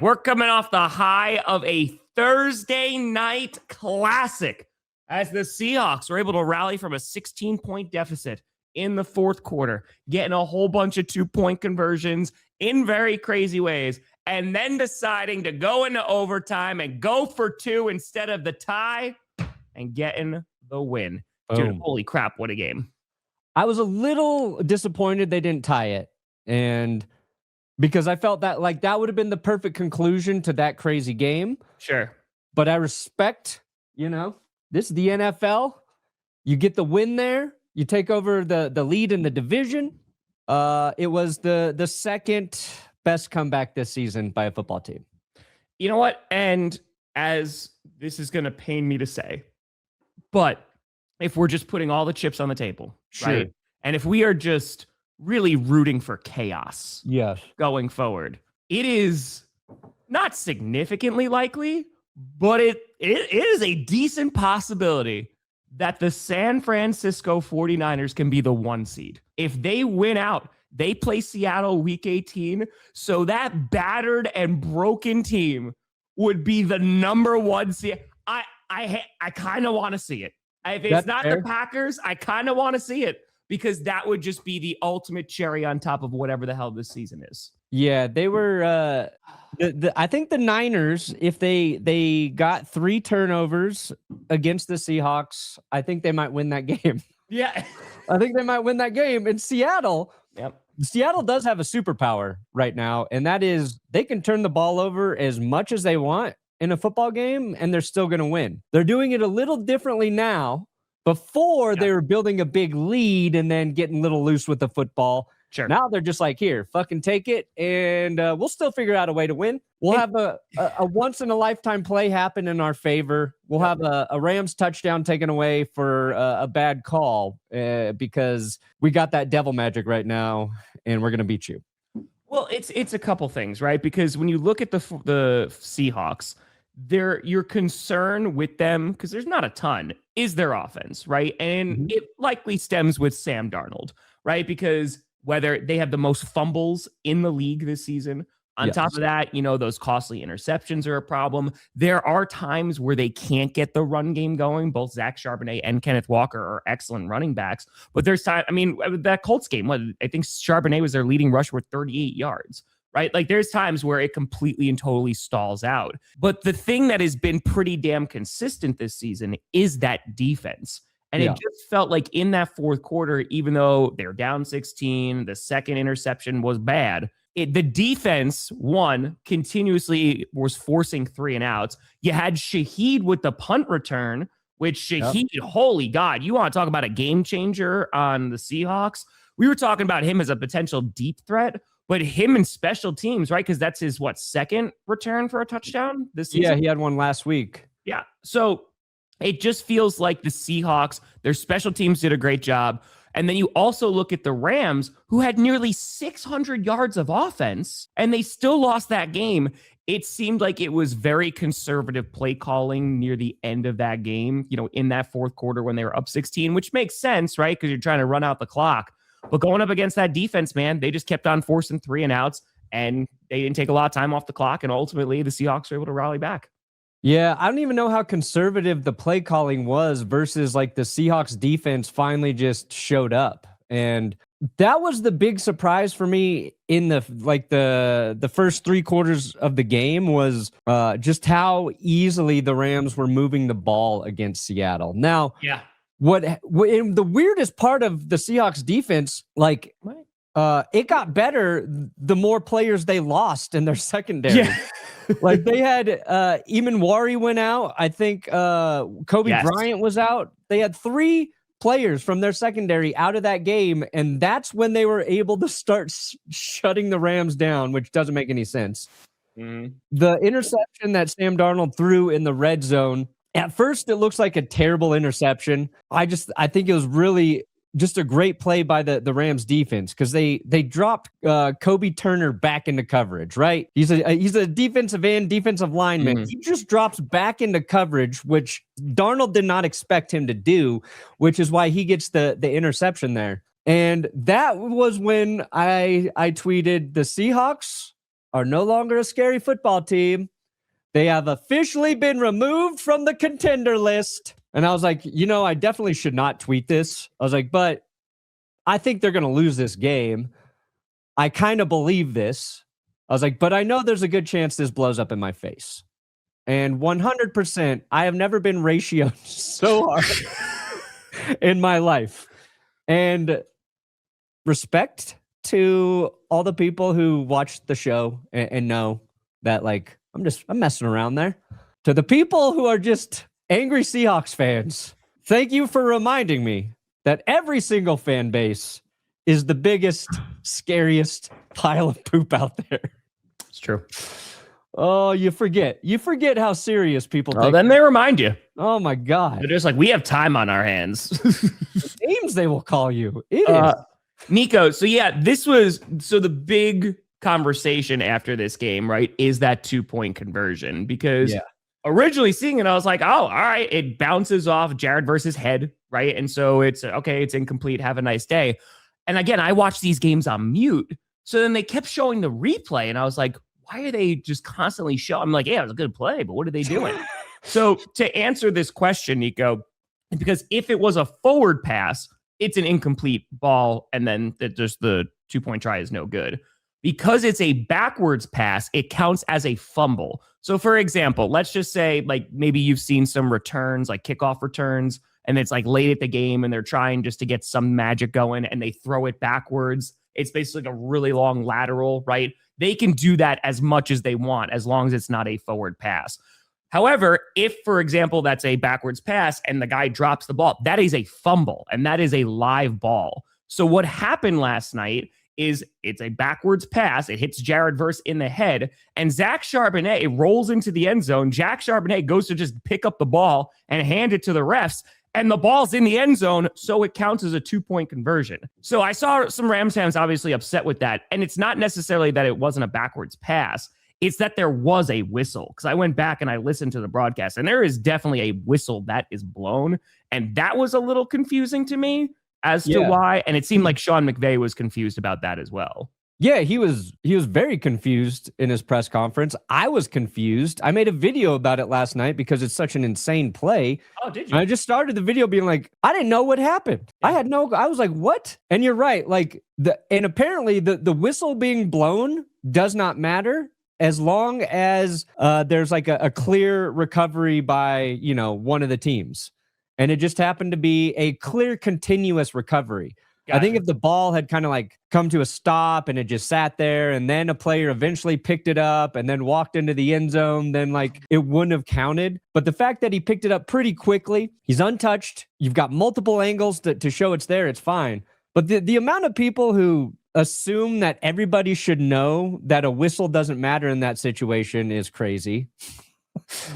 We're coming off the high of a Thursday night classic as the Seahawks were able to rally from a 16-point deficit in the fourth quarter, getting a whole bunch of 2-point conversions in very crazy ways, and then deciding to go into overtime and go for two instead of the tie and getting the win. Dude, holy crap, what a game. I was a little disappointed they didn't tie it, and because I felt that like that would have been the perfect conclusion to that crazy game. Sure. But I respect, this is the NFL. You get the win there. You take over the lead in the division. It was the second best comeback this season by a football team. You know what? And as this is going to pain me to say, but if we're just putting all the chips on the table, sure. Right? And if we are just really rooting for chaos going forward, it is not significantly likely, but it is a decent possibility that the San Francisco 49ers can be the 1 seed. If they win out, they play Seattle week 18, so that battered and broken team would be the number 1 seed. I kind of want to see it. If it's not fair. The Packers, I kind of want to see it because that would just be the ultimate cherry on top of whatever the hell this season is. Yeah, they were. I think the Niners, if they got 3 turnovers against the Seahawks, I think they might win that game. Yeah, I think they might win that game. In Seattle, Seattle does have a superpower right now, and that is they can turn the ball over as much as they want in a football game, and they're still going to win. They're doing it a little differently now. Before, they were building a big lead and then getting a little loose with the football. Sure. Now they're just like, here, fucking take it, and we'll still figure out a way to win. We'll have a once-in-a-lifetime play happen in our favor. We'll have a Rams touchdown taken away for a bad call because we got that devil magic right now, and we're going to beat you. Well, it's a couple things, right? Because when you look at the Seahawks, your concern with them, because there's not a ton, is their offense, right? And it likely stems with Sam Darnold, right? Because whether they have the most fumbles in the league this season, on top of that, those costly interceptions are a problem. There are times where they can't get the run game going. Both Zach Charbonnet and Kenneth Walker are excellent running backs. But there's time, that Colts game, I think Charbonnet was their leading rusher with 38 yards. Right? Like there's times where it completely and totally stalls out. But the thing that has been pretty damn consistent this season is that defense. And it just felt like in that fourth quarter, even though they're down 16, the second interception was bad. The defense, continuously was forcing 3 and outs. You had Shaheed with the punt return, which Shaheed, holy God, you want to talk about a game changer on the Seahawks? We were talking about him as a potential deep threat. But him in special teams, right? Because that's his, second return for a touchdown this season? Yeah, he had one last week. Yeah. So it just feels like the Seahawks, their special teams did a great job. And then you also look at the Rams, who had nearly 600 yards of offense, and they still lost that game. It seemed like it was very conservative play calling near the end of that game, in that fourth quarter when they were up 16, which makes sense, right? Because you're trying to run out the clock. But going up against that defense, man, they just kept on forcing 3 and outs, and they didn't take a lot of time off the clock, and ultimately the Seahawks were able to rally back. Yeah, I don't even know how conservative the play calling was versus the Seahawks defense finally just showed up. And that was the big surprise for me in the first 3 quarters of the game was just how easily the Rams were moving the ball against Seattle. Now, What in the weirdest part of the Seahawks defense, it got better the more players they lost in their secondary. Yeah. They had Eamon went out. I think Kobe Bryant was out. They had 3 players from their secondary out of that game, and that's when they were able to start shutting the Rams down, which doesn't make any sense. The interception that Sam Darnold threw in the red zone, at first, it looks like a terrible interception. I think it was really just a great play by the Rams defense because they dropped Kobe Turner back into coverage, right? He's a defensive end, defensive lineman. He just drops back into coverage, which Darnold did not expect him to do, which is why he gets the interception there. And that was when I tweeted the Seahawks are no longer a scary football team. They have officially been removed from the contender list. And I was like, I definitely should not tweet this. I was like, but I think they're going to lose this game. I kind of believe this. I was like, but I know there's a good chance this blows up in my face. And 100%, I have never been ratioed so hard in my life. And respect to all the people who watch the show and know that, like, I'm messing around there. To the people who are just angry Seahawks fans, thank you for reminding me that every single fan base is the biggest, scariest pile of poop out there. It's true. Oh, you forget how serious people take. Oh, then they remind you. Oh my God. They're just like, we have time on our hands. Names they will call you. It is. Nico, so yeah, the big conversation after this game, right, is that 2-point conversion. Because originally seeing it, I was like, oh, all right, it bounces off Jared versus head, right? And so it's okay, it's incomplete, have a nice day. And again, I watched these games on mute. So then they kept showing the replay, and I was like, why are they just constantly showing? I'm like, yeah, it was a good play, but what are they doing? So to answer this question, Nico, because if it was a forward pass, it's an incomplete ball, and then just the 2-point try is no good. Because it's a backwards pass, it counts as a fumble. So for example, let's just say, like, maybe you've seen some returns, like kickoff returns, and it's like late at the game and they're trying just to get some magic going and they throw it backwards. It's basically like a really long lateral, right? They can do that as much as they want, as long as it's not a forward pass. However, if, for example, that's a backwards pass and the guy drops the ball, that is a fumble and that is a live ball. So what happened last night is it's a backwards pass. It hits Jared Verse in the head, and Zach Charbonnet rolls into the end zone. Jack Charbonnet goes to just pick up the ball and hand it to the refs, and the ball's in the end zone, so it counts as a 2-point conversion. So I saw some Rams fans obviously upset with that, and it's not necessarily that it wasn't a backwards pass. It's that there was a whistle, because I went back and I listened to the broadcast, and there is definitely a whistle that is blown, and that was a little confusing to me as to why, and it seemed like Sean McVay was confused about that as well. Yeah, he was very confused in his press conference. I was confused. I made a video about it last night because it's such an insane play. Oh, did you? And I just started the video being like, I didn't know what happened. I was like, what? And you're right. Like and apparently the whistle being blown does not matter as long as there's like a clear recovery by, one of the teams. And it just happened to be a clear, continuous recovery. Gotcha. I think if the ball had kind of like come to a stop and it just sat there and then a player eventually picked it up and then walked into the end zone, then like it wouldn't have counted. But the fact that he picked it up pretty quickly, he's untouched. You've got multiple angles to show it's there. It's fine. But the amount of people who assume that everybody should know that a whistle doesn't matter in that situation is crazy.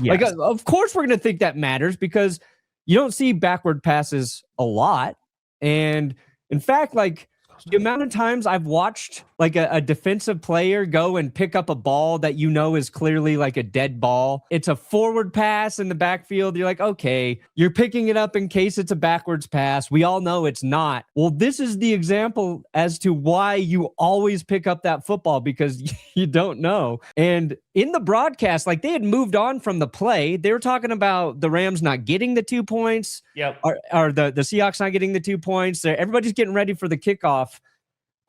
Yes. Like, of course we're going to think that matters because you don't see backward passes a lot. And in fact, like the amount of times I've watched like a defensive player go and pick up a ball that is clearly like a dead ball. It's a forward pass in the backfield. You're like, okay, you're picking it up in case it's a backwards pass. We all know it's not. Well, this is the example as to why you always pick up that football because you don't know. And in the broadcast, like they had moved on from the play. They were talking about the Rams not getting the 2 points. Yep. Or the Seahawks not getting the 2 points. Everybody's getting ready for the kickoff.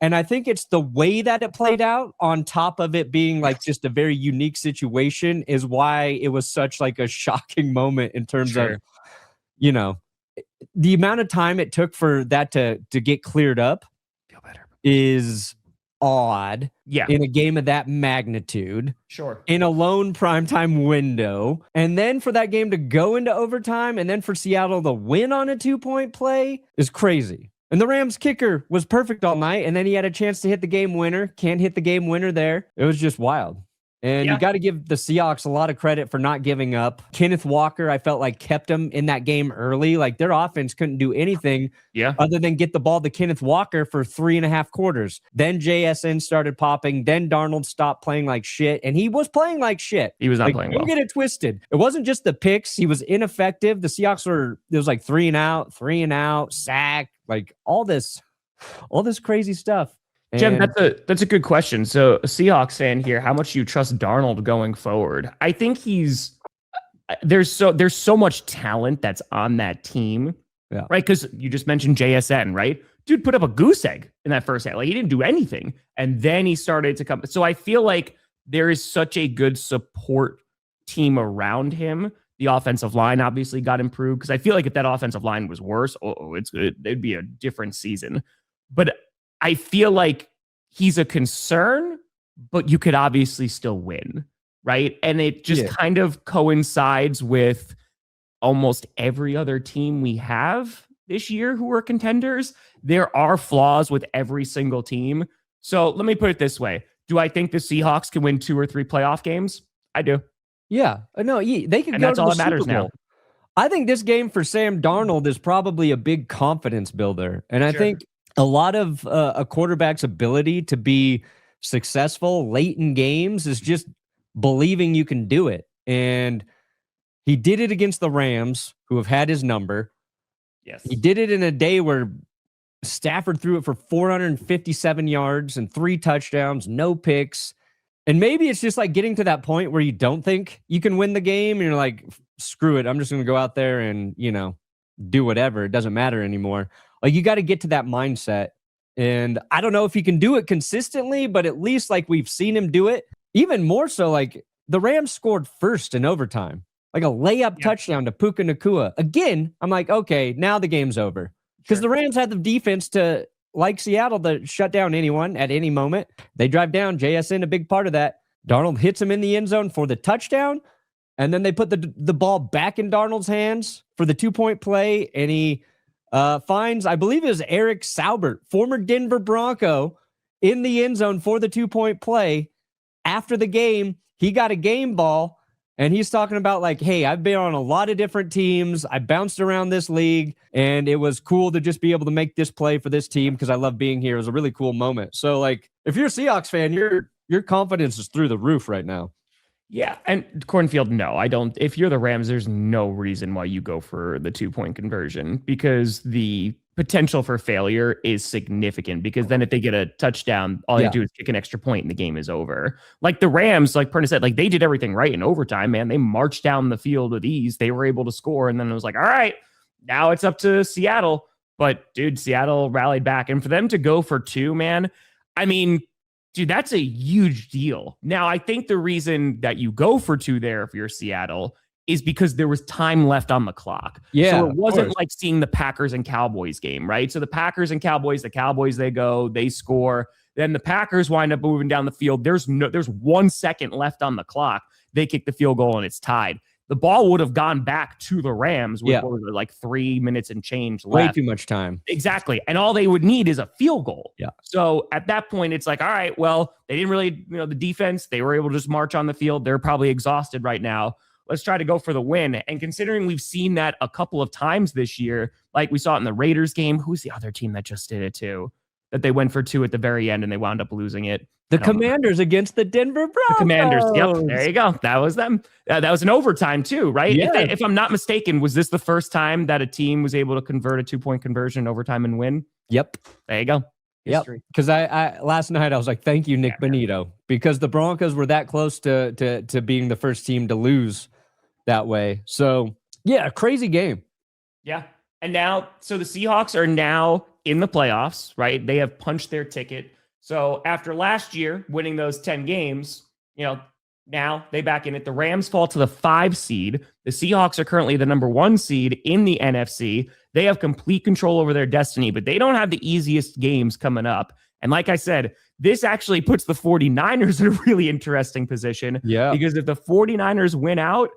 And I think it's the way that it played out on top of it being like just a very unique situation is why it was such like a shocking moment in terms of, the amount of time it took for that to get cleared up is odd. Yeah. In a game of that magnitude. Sure. In a lone primetime window. And then for that game to go into overtime and then for Seattle to win on a 2-point play is crazy. And the Rams kicker was perfect all night. And then he had a chance to hit the game winner. Can't hit the game winner there. It was just wild. And you got to give the Seahawks a lot of credit for not giving up. Kenneth Walker, I felt like kept them in that game early. Like their offense couldn't do anything other than get the ball to Kenneth Walker for 3.5 quarters. Then JSN started popping. Then Darnold stopped playing like shit. And he was playing like shit. He was not playing well. Don't get it twisted. It wasn't just the picks. He was ineffective. The Seahawks it was like 3 and out, sack, like all this crazy stuff. Jim, And that's a good question. So, a Seahawks fan here, how much do you trust Darnold going forward? I think there's so much talent that's on that team, yeah, right? Because you just mentioned JSN, right? Dude put up a goose egg in that first half. Like, he didn't do anything, and then he started to come. So I feel like there is such a good support team around him. The offensive line obviously got improved, because I feel like if that offensive line was worse, it'd be a different season. But I feel like he's a concern, but you could obviously still win, right? And it just kind of coincides with almost every other team we have this year who are contenders. There are flaws with every single team. So let me put it this way. Do I think the Seahawks can win 2 or 3 playoff games? I do. yeah. No, they could And go that's to all the that matters Super Bowl. now. I think this game for Sam Darnold is probably a big confidence builder. And I think a lot of a quarterback's ability to be successful late in games is just believing you can do it. And he did it against the Rams, who have had his number. Yes. He did it in a day where Stafford threw it for 457 yards and 3 touchdowns, no picks. And maybe it's just like getting to that point where you don't think you can win the game, and you're like, screw it, I'm just going to go out there and, do whatever. It doesn't matter anymore. Like, you got to get to that mindset. And I don't know if he can do it consistently, but at least like we've seen him do it. Even more so, like the Rams scored first in overtime, like a layup touchdown to Puka Nacua. Again, I'm like, okay, now the game's over. Because the Rams had the defense to, like Seattle, to shut down anyone at any moment. They drive down. JSN, a big part of that. Darnold hits him in the end zone for the touchdown. And then they put the ball back in Darnold's hands for the 2-point play. And he finds, I believe it was Eric Saubert, former Denver Bronco, in the end zone for the 2-point play. After the game, he got a game ball. And he's talking about like, hey, I've been on a lot of different teams. I bounced around this league, and it was cool to just be able to make this play for this team because I love being here. It was a really cool moment. So, like, if you're a Seahawks fan, your confidence is through the roof right now. Yeah, and Cornfield, no, I don't. If you're the Rams, there's no reason why you go for the 2-point conversion, because the potential for failure is significant, because then if they get a touchdown, all they do is kick an extra point and the game is over. Like the Rams, like Perna said, like they did everything right in overtime, man. They marched down the field with ease. They were able to score. And then it was like, all right, now it's up to Seattle. But dude, Seattle rallied back. And for them to go for 2, man, I mean, dude, that's a huge deal. Now, I think the reason that you go for 2 there, if you're Seattle, is because there was time left on the clock. Yeah, so it wasn't like seeing the Packers and Cowboys game, right? So the Packers and Cowboys, they go, they score. Then the Packers wind up moving down the field. There's 1 second left on the clock. They kick the field goal and it's tied. The ball would have gone back to the Rams with what was it, like 3 minutes and change left. Way too much time. Exactly. And all they would need is a field goal. Yeah. So at that point, it's like, all right, well, they didn't really, the defense, they were able to just march on the field. They're probably exhausted right now. Let's try to go for the win. And considering we've seen that a couple of times this year, like we saw it in the Raiders game, who's the other team that just did it too? That they went for 2 at the very end and they wound up losing it. The Commanders against the Denver Broncos. The Commanders. Yep. There you go. That was them. That was an overtime too, right? Yeah. If I'm not mistaken, was this the first time that a team was able to convert a 2-point conversion in overtime and win? Yep. There you go. Yep. Because I last night I was like, thank you, Nick Benito, because the Broncos were that close to being the first team to lose that way. So yeah, crazy game. Yeah. And now, so the Seahawks are now in the playoffs, right? They have punched their ticket. So after last year winning those 10 games, now they back in it. The Rams fall to the 5 seed. The Seahawks are currently the number 1 seed in the NFC. They have complete control over their destiny, but they don't have the easiest games coming up. And like I said, this actually puts the 49ers in a really interesting position. Yeah. Because if the 49ers win out,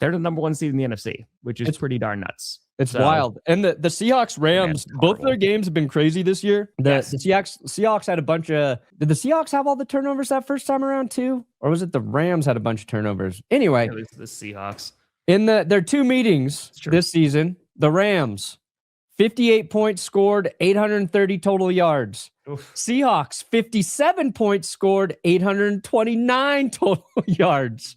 they're the number 1 seed in the NFC, which is pretty darn nuts. It's wild. And the Seahawks Rams, both their games have been crazy this year. The Seahawks had a bunch of... Did the Seahawks have all the turnovers that first time around too? Or was it the Rams had a bunch of turnovers? Anyway. It was the Seahawks. In their 2 meetings this season, the Rams, 58 points scored, 830 total yards. Oof. Seahawks, 57 points scored, 829 total yards.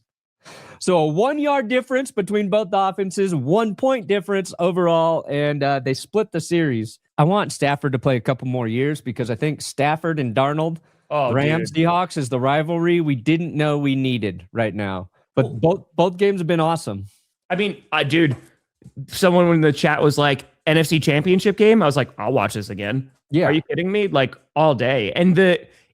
So a 1-yard difference between both the offenses, 1 point difference overall, and they split the series. I want Stafford to play a couple more years because I think Stafford and Darnold, Rams Seahawks is the rivalry we didn't know we needed right now. But both games have been awesome. I mean, dude, someone in the chat was like, NFC Championship game. I was like, I'll watch this again. Yeah. Are you kidding me? Like all day. And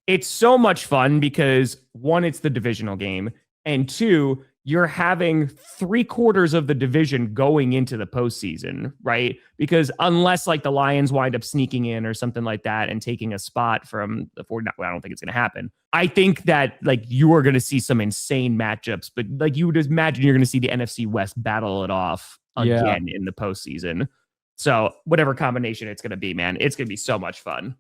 it's so much fun because one, it's the divisional game. And two, you're having 3/4 of the division going into the postseason, right? Because unless like the Lions wind up sneaking in or something like that and taking a spot from the 49ers, well, I don't think it's going to happen. I think that like you are going to see some insane matchups, but like you would imagine you're going to see the NFC West battle it off again in the postseason. So whatever combination it's going to be, man, it's going to be so much fun.